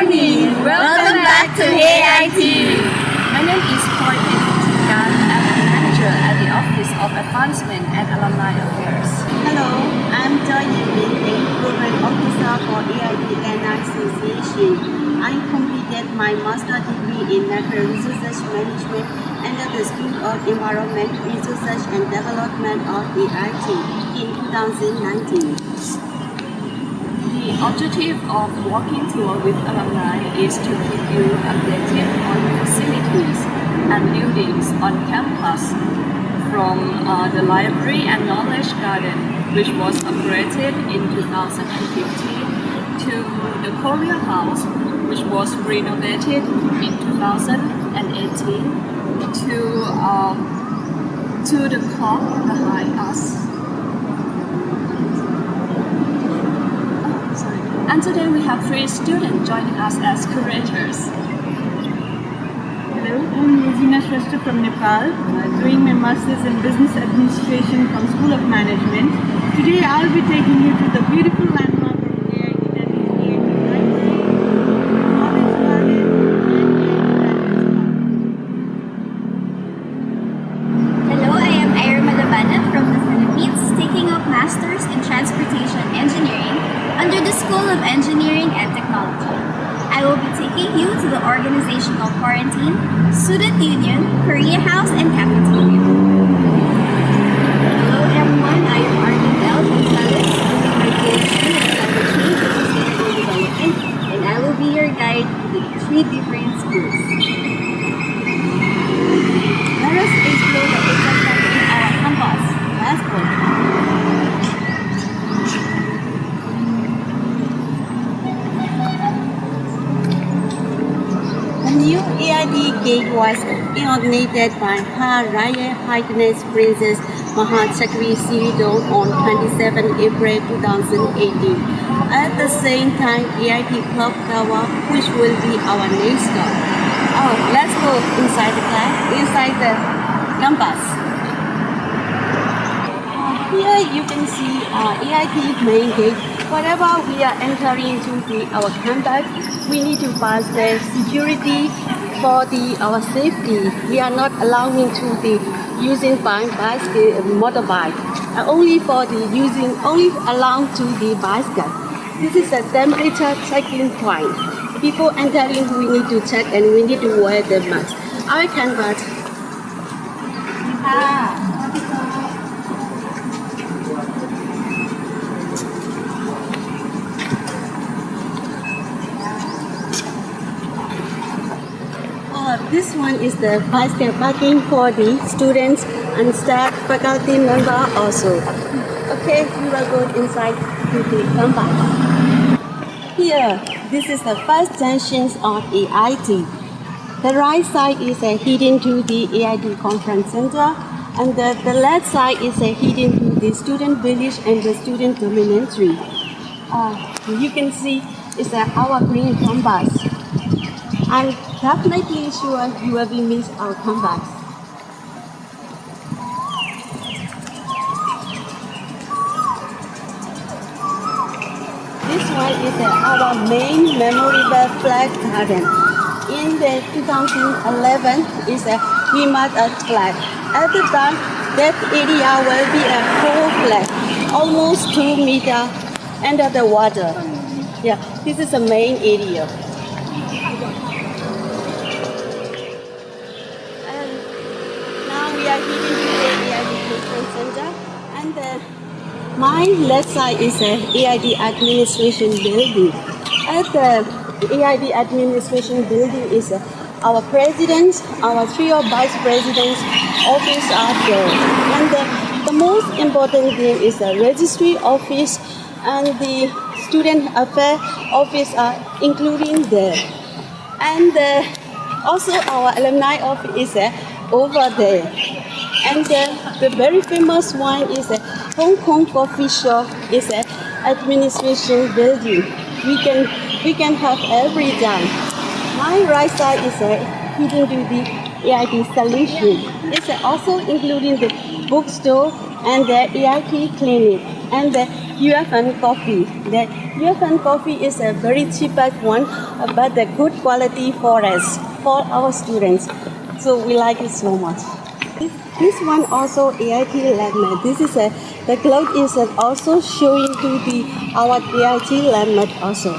morning! Welcome back to AIT! My name is Courtney Tikan. I'm a manager at the Office of Advancement and Alumni Affairs. Hello, I'm Joy Yin, Program Officer for AIT Alumni Association. I completed my master's degree in Natural Resources Management under the School of Environment, Research and Development of AIT in 2019. The objective of walking tour with alumni is to keep you updated on facilities and buildings on campus, from the library and knowledge garden, which was upgraded in 2015, to the Korea House, which was renovated in 2018, to the clock behind us. And today we have 3 students joining us as curators. Hello, I'm Rosina Shrestha from Nepal, doing my Masters in Business Administration from School of Management. Today I'll be taking you to the beautiful landmark of AIT, that is AIT Library, Knowledge Garden, and Hello, I am Ira Malabana from the Philippines, taking up Masters in Transportation Engineering under the School of Engineering and Technology. I will be taking you to the organizational quarantine, student union, Korea House, and cafeteria. Hello everyone, I am Arden L. Gonzalez, doing my PhD in climate change and sustainable development, and I will be your guide to the 3 different schools. Let us explore the excitement in our campus. Let's go. The new AIT gate was inaugurated by Her Royal Highness Princess Mahachakri Siridon on 27 April 2018. At the same time, AIT Club Tower, which will be our next stop. Oh, let's go inside the campus. Here you can see AIT main gate. Whenever we are entering into our campus, we need to pass the security for our safety. We are not allowing to the using motorbike. Only allowed to the bicycle. This is a temperature checking point. Before entering, we need to check and we need to wear the mask. Our campus. This one is the bicycle parking for the students and staff, faculty member also. Okay, we will go inside to the campus. Here, this is the first junction of AIT. The right side is heading to the AIT Conference Center, and the left side is heading to the student village and the student dormitory. You can see it's our green campus. I'm definitely sure you will miss our campus. This one is our main memorable flag garden. In the 2011 is we marked a flag. At the time, that area will be a whole flag, almost 2 meters under the water. Yeah, this is the main area. We are heading to the AIT Conference Center, and my left side is the AIT Administration Building. At the AIT Administration Building is our president, our 3 vice presidents' office are there. And the most important thing is the registry office and the student affairs office are including there. And also our alumni office is over there. And the very famous one is a Hong Kong coffee shop. Is an administration building. We can have every time. My right side is heading to the AIT solution. It's also including the bookstore and the AIT clinic and the UFN coffee. The UFN coffee is a very cheapest one, but a good quality for us, for our students. So we like it so much. This one also AIT landmark. This is the cloud is also showing to the our AIT landmark also.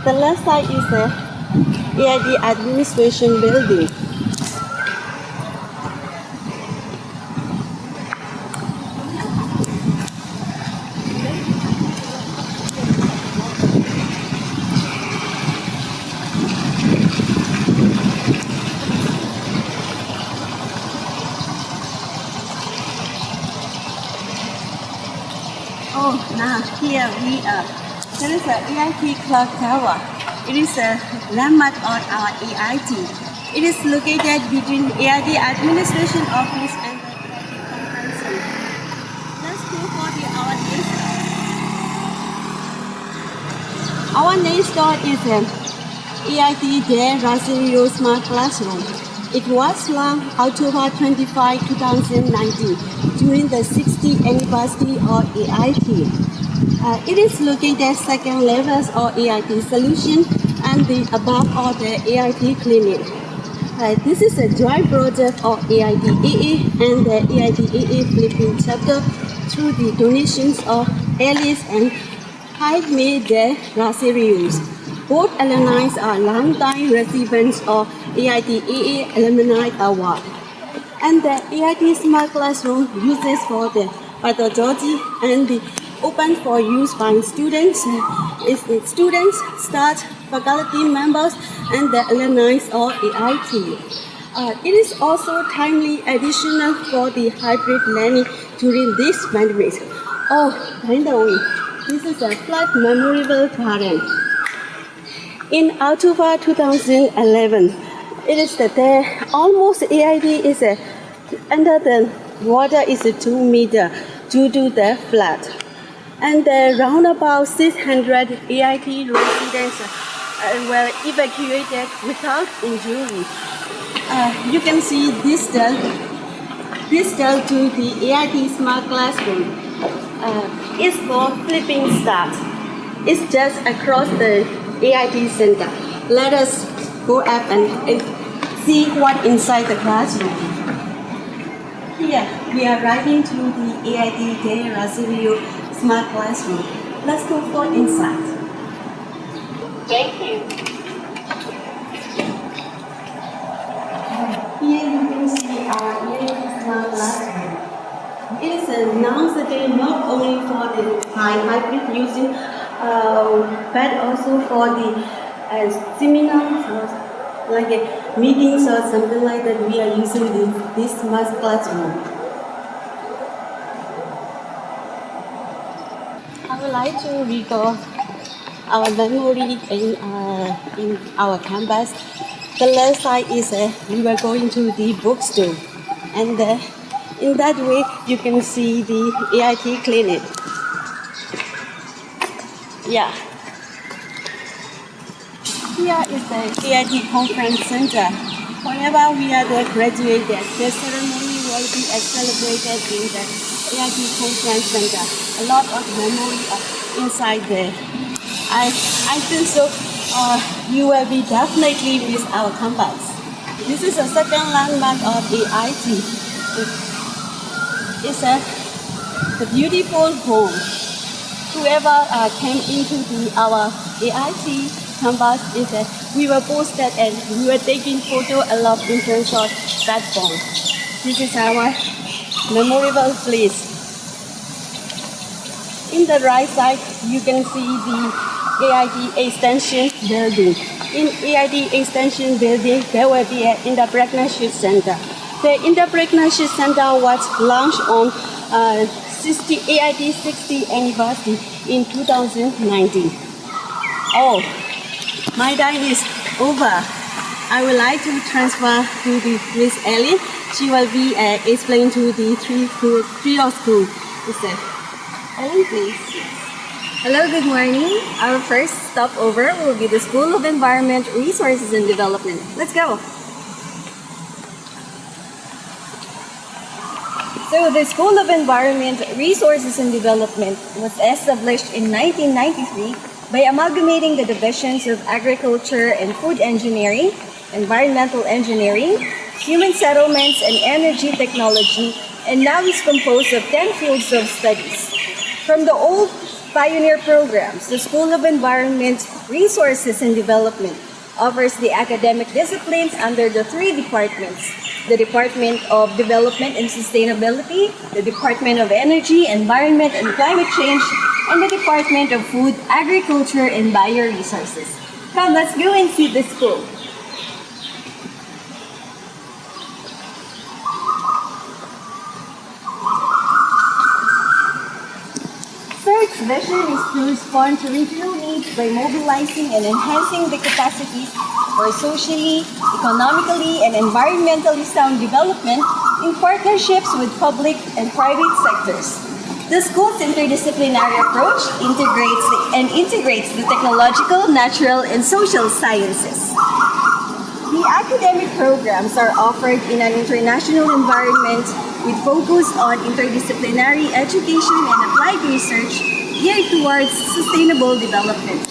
The left side is the AIT administration building. Oh, now here we are. There is a AIT Clock Tower. It is a landmark on our AIT. It is located between AIT Administration Office and the AIT Conference Center. Let's go for our next door. Our next door is an AIT De Rosario Smart Classroom. It was launched October 25, 2019 during the 60th anniversary of AIT. It is located second levels of AIT Solution and the above of the AIT Clinic. This is a joint project of AITAA and the AITAA Philippines chapter through the donations of Alice and Jaime de Rosarios. Both alumni are longtime recipients of AITAA Alumni Award. And the AIT Smart Classroom uses for the pedagogy and the open for use by students, students, staff, faculty members, and the alumni of AIT. It is also timely additional for the hybrid learning during this pandemic. Oh, by the way, this is a flat memorable parent. In October 2011, it is the day almost AIT is under the water is 2 meters due to the flood. And around about 600 AIT residents were evacuated without injury. You can see this to the AIT Smart Classroom. It's called Flipping Start. It's just across the AIT Center. Let us go up and see what inside the classroom. Here we are riding to the AIT De Rosario Smart Classroom. Let's go for inside. Thank you. Here you can see our AIT Smart Classroom. It is announced today not only for the hybrid using, but also for the seminars or like meetings or something like that. We are using this Smart Classroom. I would like to recall our memory in our campus. The left side is we were going to the bookstore, and in that way you can see the AIT clinic. Yeah. Here is the AIT Conference Center. Whenever we are graduated, the ceremony will be celebrated in the AIT Conference Center. A lot of memory inside there. I think so. You will be definitely miss our campus. This is a second landmark of AIT. It's a beautiful home. Whoever came into our AIT campus we were posted and we were taking photo a lot in terms of that phone. This is our memorable place. In the right side, you can see the AIT Extension Building. In AIT Extension Building, there will be an Entrepreneurship Center. The Entrepreneurship Center was launched on AIT 60th anniversary in 2019. Oh, my time is over. I would like to transfer to the Miss Ellie. She will be explaining to the three of school. Ellen, please. Hello, good morning. Our first stopover will be the School of Environment, Resources and Development. Let's go. So the School of Environment, Resources and Development was established in 1993 by amalgamating the divisions of Agriculture and Food Engineering, Environmental Engineering, Human Settlements and Energy Technology, and now is composed of 10 fields of studies. From the old pioneer programs, the School of Environment, Resources and Development offers the academic disciplines under the three departments: the Department of Development and Sustainability, the Department of Energy, Environment and Climate Change, and the Department of Food, Agriculture, and Bioresources. Come, let's go and see the school. Its vision is to respond to regional needs by mobilizing and enhancing the capacities for socially, economically, and environmentally sound development in partnerships with public and private sectors. The school's interdisciplinary approach integrates the technological, natural, and social sciences. The academic programs are offered in an international environment with focus on interdisciplinary education and applied research geared towards sustainable development.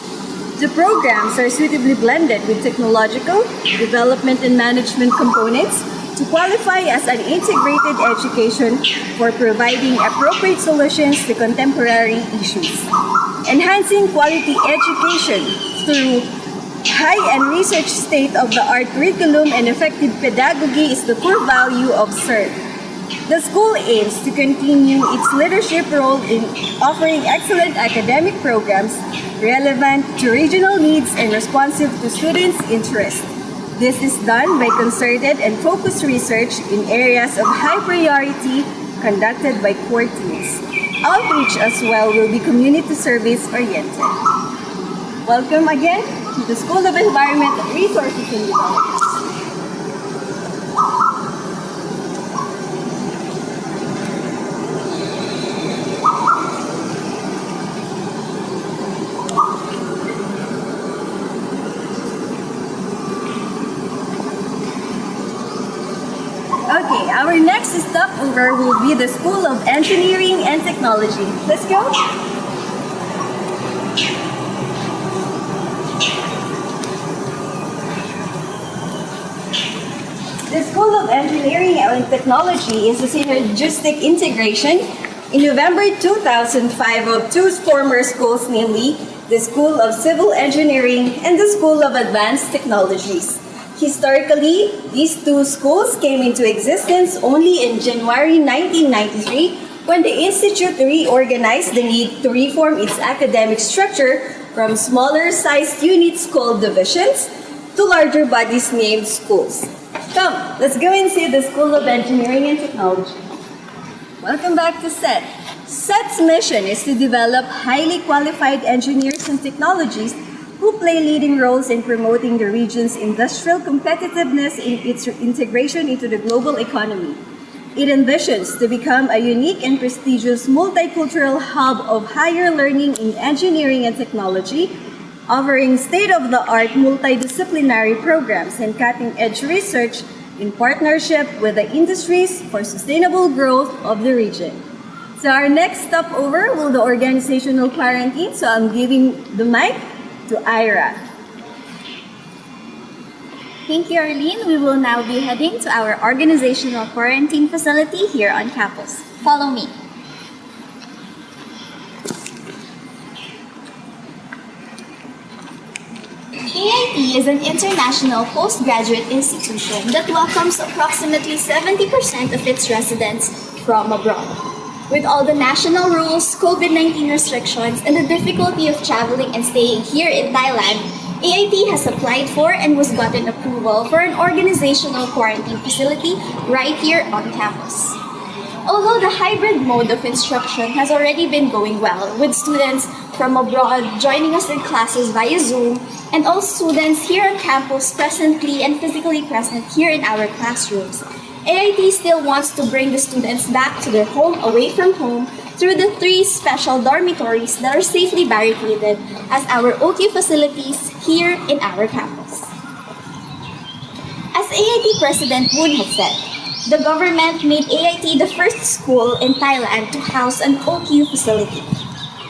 The programs are suitably blended with technological, development, and management components to qualify as an integrated education for providing appropriate solutions to contemporary issues. Enhancing quality education through high-end research state-of-the-art curriculum and effective pedagogy is the core value of CERN. The school aims to continue its leadership role in offering excellent academic programs relevant to regional needs and responsive to students' interests. This is done by concerted and focused research in areas of high priority conducted by core teams. Outreach as well will be community service oriented. Welcome again to the School of Environment, Resources and Development. Okay, our next stopover will be the School of Engineering and Technology. Let's go. The School of Engineering and Technology is a synergistic integration in November 2005 of two former schools, namely the School of Civil Engineering and the School of Advanced Technologies. Historically, these two schools came into existence only in January 1993 when the institute reorganized the need to reform its academic structure from smaller-sized units called divisions to larger bodies named schools. Come, let's go and see the School of Engineering and Technology. Welcome back to SET. SET's mission is to develop highly qualified engineers and technologists who play leading roles in promoting the region's industrial competitiveness in its integration into the global economy. It envisions to become a unique and prestigious multicultural hub of higher learning in engineering and technology, offering state-of-the-art multidisciplinary programs and cutting-edge research in partnership with the industries for sustainable growth of the region. So our next stopover will the organizational quarantine, so I'm giving the mic to Ira. Thank you, Arlene. We will now be heading to our organizational quarantine facility here on campus. Follow me. AIT is an international postgraduate institution that welcomes approximately 70% of its residents from abroad. With all the national rules, COVID-19 restrictions, and the difficulty of traveling and staying here in Thailand, AIT has applied for and was gotten approval for an organizational quarantine facility right here on campus. Although the hybrid mode of instruction has already been going well, with students from abroad joining us in classes via Zoom, and all students here on campus presently and physically present here in our classrooms, AIT still wants to bring the students back to their home away from home through the 3 special dormitories that are safely barricaded as our OQ facilities here in our campus. As AIT President Moon has said, The government made AIT the first school in Thailand to house an OQ facility.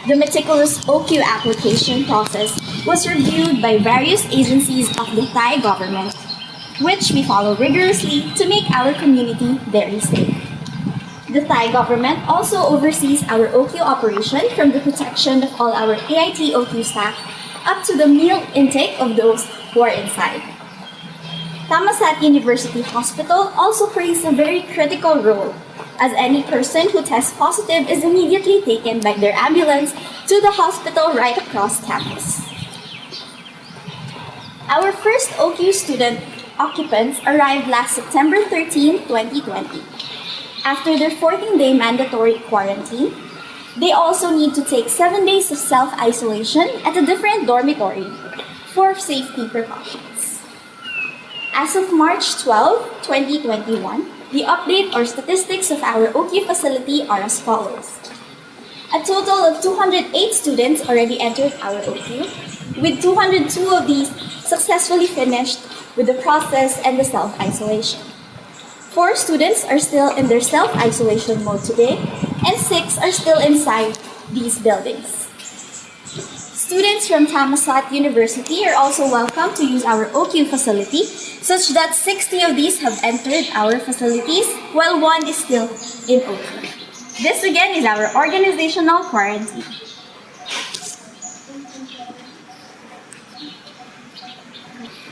The meticulous OQ application process was reviewed by various agencies of the Thai government, which we follow rigorously to make our community very safe. The Thai government also oversees our OQ operation, from the protection of all our AIT OQ staff up to the meal intake of those who are inside. Thammasat University Hospital also plays a very critical role, as any person who tests positive is immediately taken by their ambulance to the hospital right across campus. Our first OQ student occupants arrived last September 13, 2020. After their 14-day mandatory quarantine, they also need to take 7 days of self-isolation at a different dormitory for safety precautions. As of March 12, 2021, the update or statistics of our OQ facility are as follows. A total of 208 students already entered our OQ, with 202 of these successfully finished with the process and the self-isolation. 4 students are still in their self-isolation mode today, and 6 are still inside these buildings. Students from Thammasat University are also welcome to use our OQ facility, such that 60 of these have entered our facilities, while 1 is still in OQ. This again is our organizational quarantine.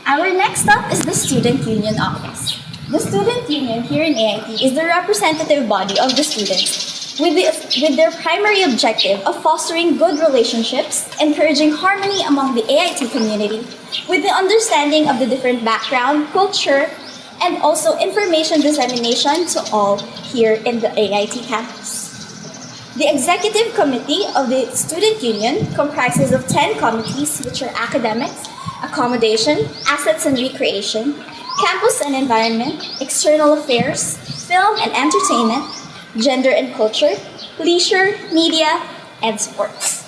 Our next stop is the Student Union Office. The Student Union here in AIT is the representative body of the students, with their primary objective of fostering good relationships, encouraging harmony among the AIT community, with the understanding of the different background, culture, and also information dissemination to all here in the AIT campus. The Executive Committee of the Student Union comprises of 10 committees, which are academics, accommodation, assets and recreation, campus and environment, external affairs, film and entertainment, gender and culture, leisure, media, and sports.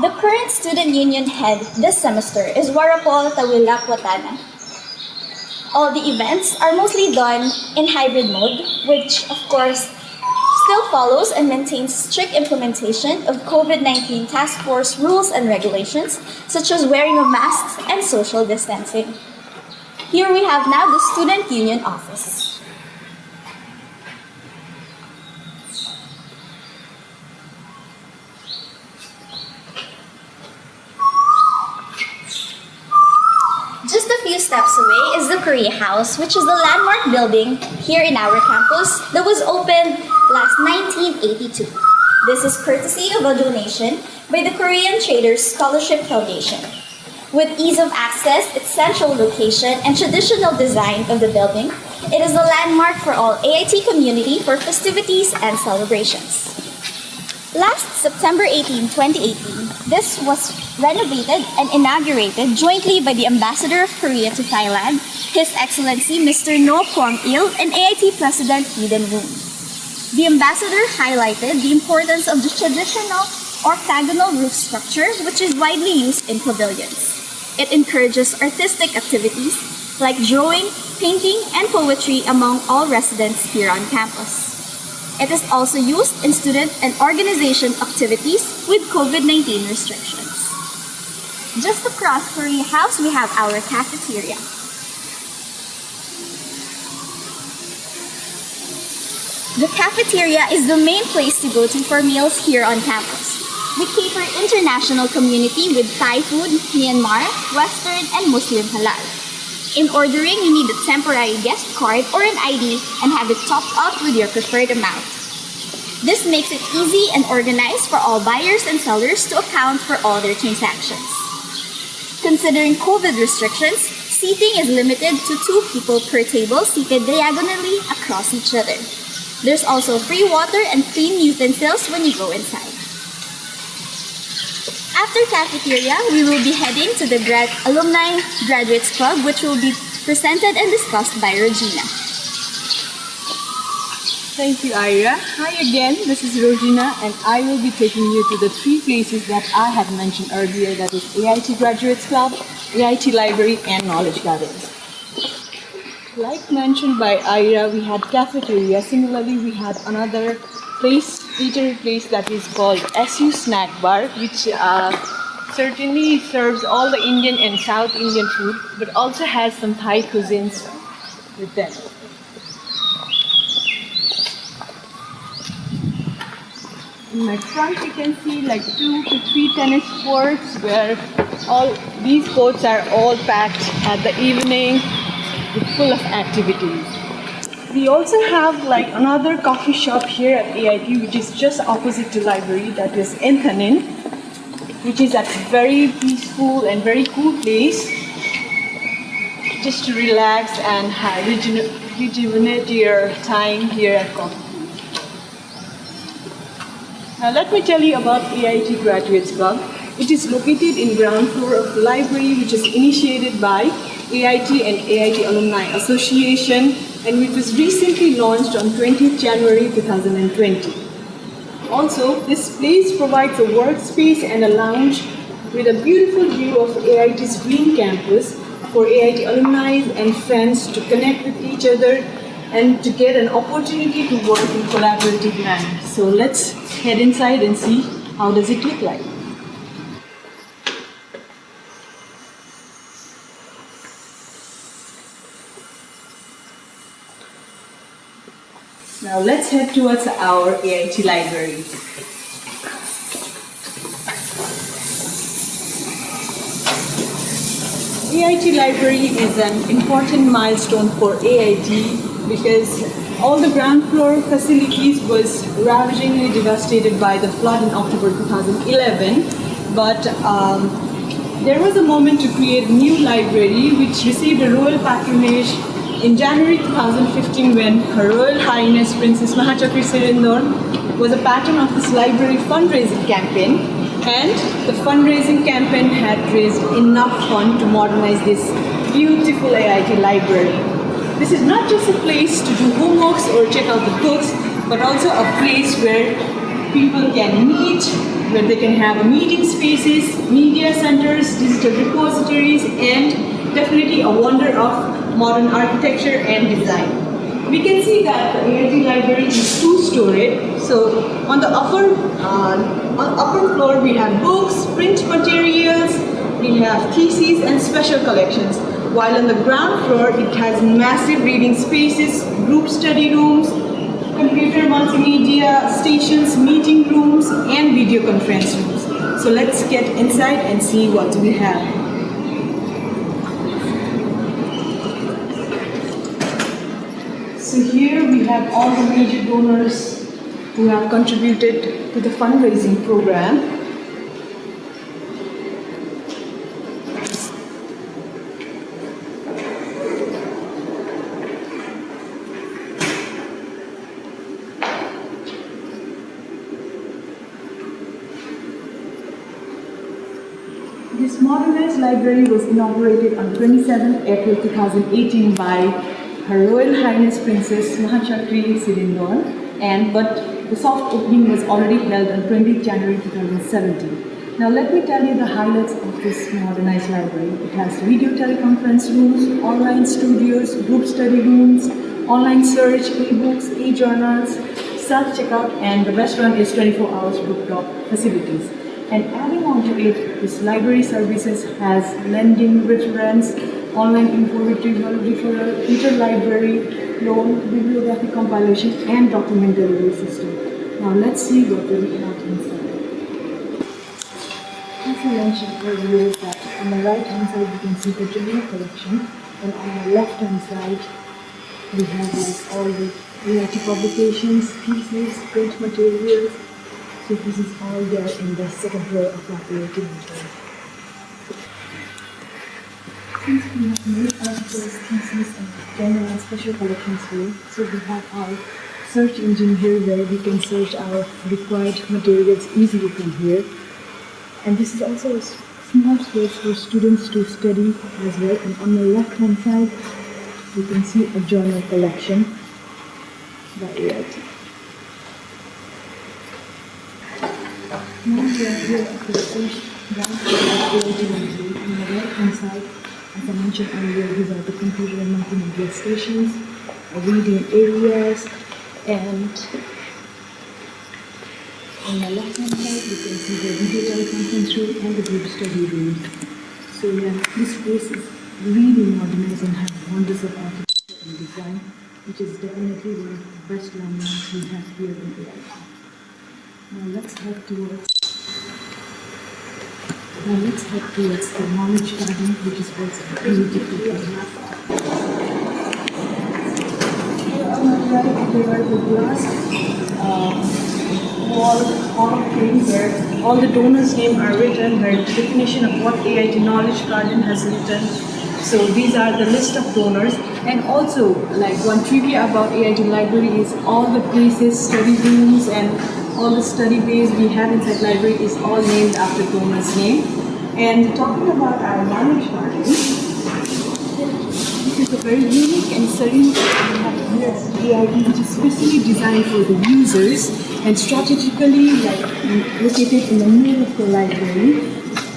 The current student union head this semester is Warapol Tawilakwatana. All the events are mostly done in hybrid mode, which of course still follows and maintains strict implementation of COVID-19 task force rules and regulations, such as wearing of masks and social distancing. Here we have now the Student Union Office. Just a few steps away is the Korea House, which is the landmark building here in our campus that was opened last 1982. This is courtesy of a donation by the Korean Traders Scholarship Foundation. With ease of access, its central location, and traditional design of the building, it is a landmark for all AIT community for festivities and celebrations. Last September 18, 2018, this was renovated and inaugurated jointly by the Ambassador of Korea to Thailand, His Excellency Mr. No Kwang-il, and AIT President Eden Woon. The ambassador highlighted the importance of the traditional octagonal roof structure, which is widely used in pavilions. It encourages artistic activities like drawing, painting, and poetry among all residents here on campus. It is also used in student and organization activities with COVID-19 restrictions. Just across Korea House, we have our cafeteria. The cafeteria is the main place to go to for meals here on campus. We cater international community with Thai food, Myanmar, Western, and Muslim halal. In ordering, you need a temporary guest card or an ID and have it topped up with your preferred amount. This makes it easy and organized for all buyers and sellers to account for all their transactions. Considering COVID restrictions, seating is limited to 2 people per table seated diagonally across each other. There's also free water and clean utensils when you go inside. After cafeteria, we will be heading to the Alumni Graduates Club, which will be presented and discussed by Regina. Thank you, Ira. Hi again, this is Regina, and I will be taking you to the 3 places that I had mentioned earlier, that is AIT Graduates Club, AIT Library, and Knowledge Gardens. Like mentioned by Ira, we had cafeteria. Similarly, we had another eatery place that is called SU Snack Bar, which certainly serves all the Indian and South Indian food, but also has some Thai cuisines with them. In my front, you can see like 2 to 3 tennis courts where all these courts are all packed at the evening with full of activities. We also have like another coffee shop here at AIT, which is just opposite to library, that is Enthanin, which is a very peaceful and very cool place just to relax and rejuvenate your time here at coffee. Now let me tell you about AIT Graduates Club. It is located in ground floor of the library, which is initiated by AIT and AIT Alumni Association, and which was recently launched on 20th January 2020. Also, this place provides a workspace and a lounge with a beautiful view of AIT's green campus for AIT alumni and friends to connect with each other and to get an opportunity to work in collaborative manner. So let's head inside and see how does it look like. Now let's head towards our AIT library. AIT library is an important milestone for AIT because all the ground floor facilities was ravagingly devastated by the flood in October 2011. But there was a moment to create a new library which received a royal patronage in January 2015 when Her Royal Highness Princess Mahachakri Sirindor was a patron of this library fundraising campaign, and the fundraising campaign had raised enough fund to modernize this beautiful AIT library. This is not just a place to do homeworks or check out the books, but also a place where people can meet, where they can have meeting spaces, media centers, digital repositories, and definitely a wonder of modern architecture and design. We can see that the AIT library is two-storied. So on the upper floor we have books, print materials, we have theses and special collections. While on the ground floor it has massive reading spaces, group study rooms, computer multimedia stations, meeting rooms, and video conference rooms. So let's get inside and see what we have. So here we have all the major donors who have contributed to the fundraising program. This modernized library was inaugurated on 27th April 2018 by Her Royal Highness Princess Mahachakri Sirindor, but the soft opening was already held on 20th January 2017. Now let me tell you the highlights of this modernized library. It has video teleconference rooms, online studios, group study rooms, online search, e-books, e-journals, self-checkout, and the restaurant is 24 hours rooftop facilities. And adding on to it, this library services has lending, reference, online info retrieval, referral, interlibrary, loan, bibliography compilation, and document delivery system. Now let's see what we have inside. As I mentioned earlier, that on the right hand side you can see the journal collection, and on the left hand side we have like all the AIT publications, theses, print materials. So this is all there in the second row of our AIT library. Since we have many articles, theses, and general and special collections here, so we have our search engine here where we can search our required materials easily from here. And this is also a small space for students to study as well. And on the left hand side, you can see a journal collection by AIT. Now we are here at the first ground floor of AIT library. On the right hand side, As I mentioned earlier, these are the computer and multimedia stations, reading areas, and on the left hand side you can see the video teleconference room and the group study rooms. So yeah, this place is really modernized and has wonders of architecture and design, which is definitely one of the best landmarks we have here in AIT. Now let's head towards the knowledge garden, which is also beautiful. There are the glass wall things where all the donors' names are written, where the definition of what AIT Knowledge Garden has written. So these are the list of donors. And also, like one trivia about AIT Library is all the places, study rooms, and all the study bays we have inside library is all named after donor's name. And talking about our knowledge garden, this is a very unique and serene AIT which is specially designed for the users and strategically located in the middle of the library,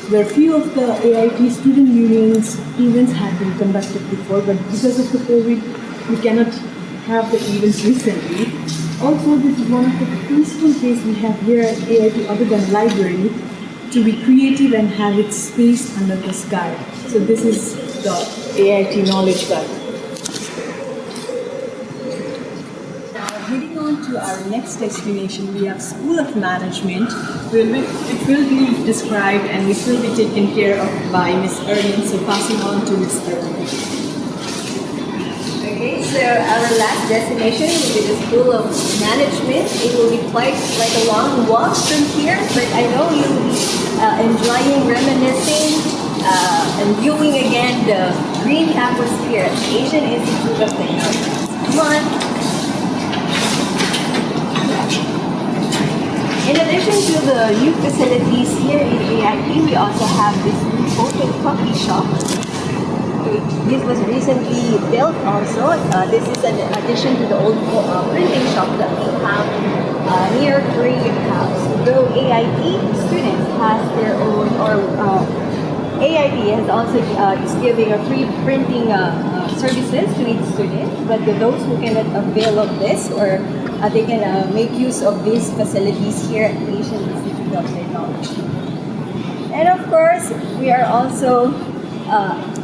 where few of the AIT student unions events have been conducted before, but because of the COVID, we cannot have the events recently. Also, this is one of the peaceful places we have here at AIT other than library to be creative and have its space under the sky. So this is the AIT Knowledge Garden. Now heading on to our next destination, we have School of Management. It will be described and it will be taken care of by Ms. Erlin. So passing on to Ms. Erlin. Okay, so our last destination will be the School of Management. It will be quite like a long walk from here, but I know you'll be enjoying reminiscing and viewing again the green campus here at the Asian Institute of Technology. Come on. In addition to the new facilities here in AIT, we also have this new photo coffee shop. This was recently built also. This is an addition to the old printing shop that we have near Korean House. Though AIT students has their own, or AIT has also is giving a free printing services to each student. But to those who cannot avail of this, or they can make use of these facilities here at the Asian Institute of Technology. And of course, we are also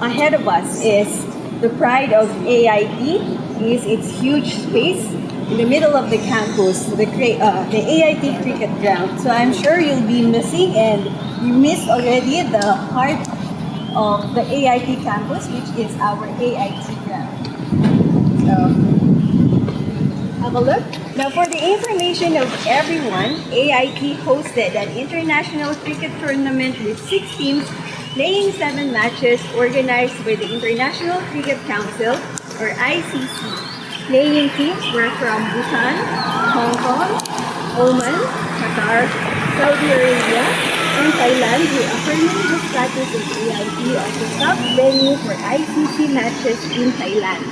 ahead of us is the pride of AIT, is its huge space in the middle of the campus, the AIT cricket ground. So I'm sure you'll be missing, and you missed already the heart of the AIT campus, which is our AIT ground. So have a look. Now for the information of everyone, AIT hosted an international cricket tournament with 6 teams playing 7 matches organized by the International Cricket Council, or ICC. Playing teams were from Bhutan, Hong Kong, Oman, Qatar, Saudi Arabia, and Thailand, reaffirming the status of AIT as the top venue for ICC matches in Thailand.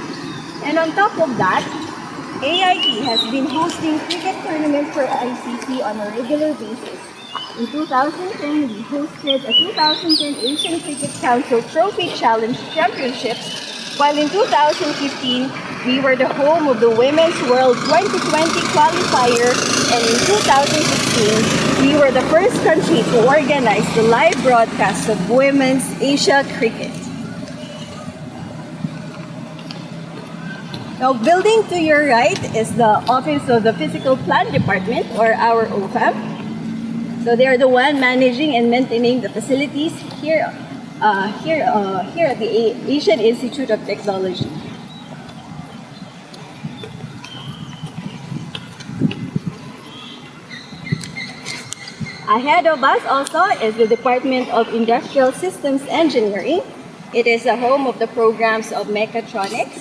And on top of that, AIT has been hosting cricket tournaments for ICC on a regular basis. In 2010, we hosted a 2010 Asian Cricket Council Trophy Challenge Championships, while in 2015, we were the home of the Women's World 2020 qualifier, and in 2016, we were the first country to organize the live broadcast of Women's Asia Cricket. Now, building to your right is the Office of the Physical Plant Department, or our OFAM. So they are the one managing and maintaining the facilities here at the Asian Institute of Technology. Ahead of us also is the Department of Industrial Systems Engineering. It is the home of the programs of mechatronics,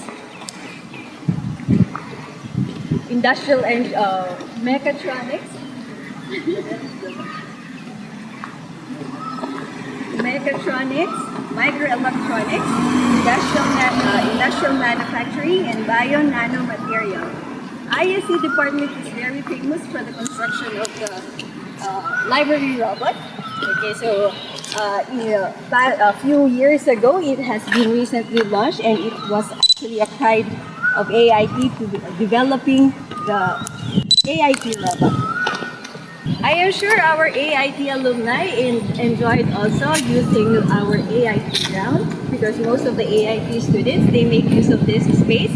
industrial and mechatronics, microelectronics, industrial manufacturing, and bio-nanomaterial. ISC department is very famous for the construction of the library robot. Okay, so A few years ago, it has been recently launched, and it was actually a pride of AIT to be developing the AIT robot. I am sure our AIT alumni enjoyed also using our AIT ground, because most of the AIT students, they make use of this space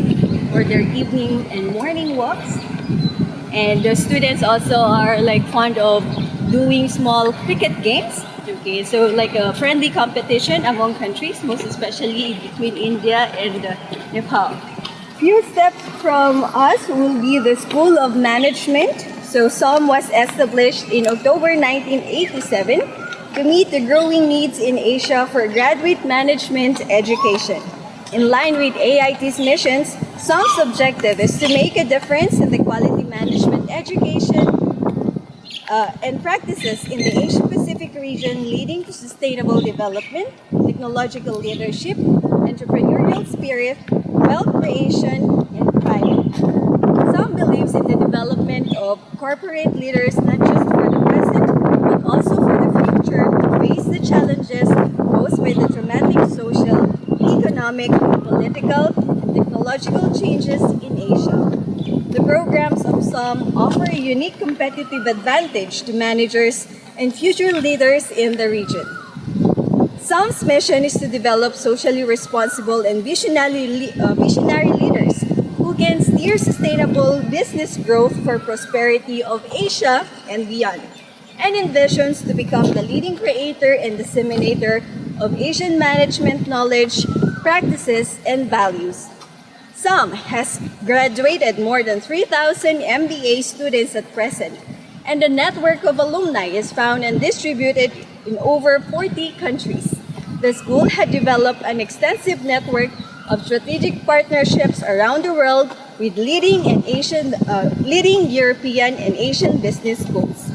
for their evening and morning walks. And the students also are like fond of doing small cricket games. Okay, so like a friendly competition among countries, most especially between India and Nepal. Few steps from us will be the School of Management. So SOM was established in October 1987 to meet the growing needs in Asia for graduate management education. In line with AIT's missions, SOM's objective is to make a difference in the quality management education and practices in the Asia-Pacific region, leading to sustainable development, technological leadership, entrepreneurial spirit, wealth creation, and pride. SOM believes in the development of corporate leaders not just for the present, but also for the future to face the challenges posed by the dramatic social, economic, political, and technological changes in Asia. The programs of SOM offer a unique competitive advantage to managers and future leaders in the region. SOM's mission is to develop socially responsible and visionary leaders who can steer sustainable business growth for prosperity of Asia and beyond, and envisions to become the leading creator and disseminator of Asian management knowledge, practices, and values. SOM has graduated more than 3,000 MBA students at present, and a network of alumni is found and distributed in over 40 countries. The school had developed an extensive network of strategic partnerships around the world with leading European and Asian business schools.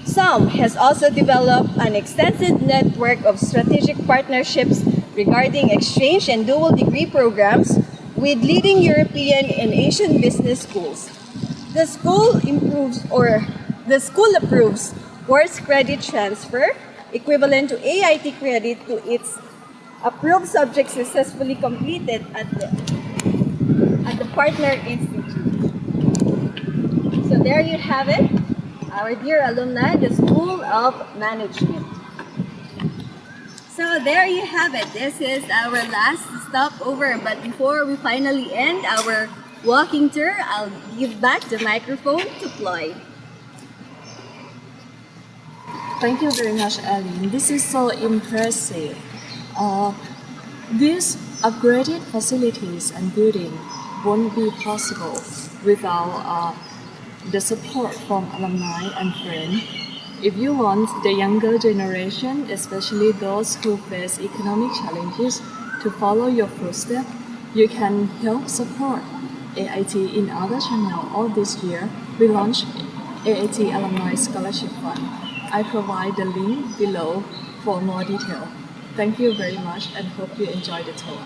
SOM has also developed an extensive network of strategic partnerships regarding exchange and dual degree programs with leading European and Asian business schools. The school approves course credit transfer equivalent to AIT credit to its approved subjects successfully completed at the partner institute. So there you have it, our dear alumni, the School of Management. So there you have it. This is our last stopover. But before we finally end our walking tour, I'll give back the microphone to Floyd. Thank you very much, Ellen. This is so impressive. These upgraded facilities and building won't be possible without the support from alumni and friends. If you want the younger generation, especially those who face economic challenges, to follow your footsteps, you can help support AIT in other channels. All this year, we launched AIT Alumni Scholarship Fund. I provide the link below for more detail. Thank you very much and hope you enjoy the tour.